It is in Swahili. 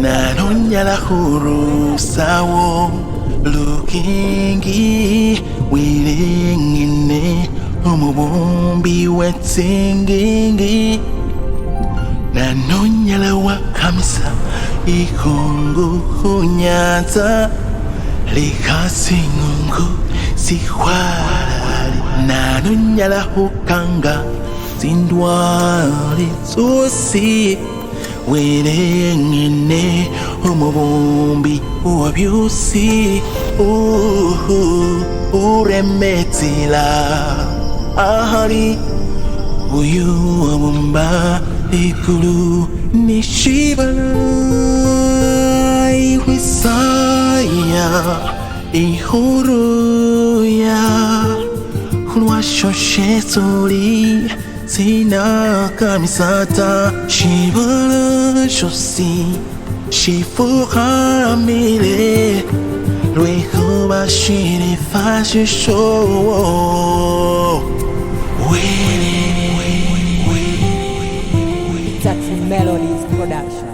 nanonyala huru sawo lukingi wilingine umubumbi wetsingingi nanonyala wakamisa ikungu hunyanza likasingungu sihwalali nanonyala hukanga zindwali zosi wilingine umubumbi wabyusi uremetila ahari uyu wabumba ikulu nishibala ihwisaya ihuruya hulwashoshetoli sina kamisata shibala shosi shifuhamile lwehuba shirifashisho Jackson Melodies Production.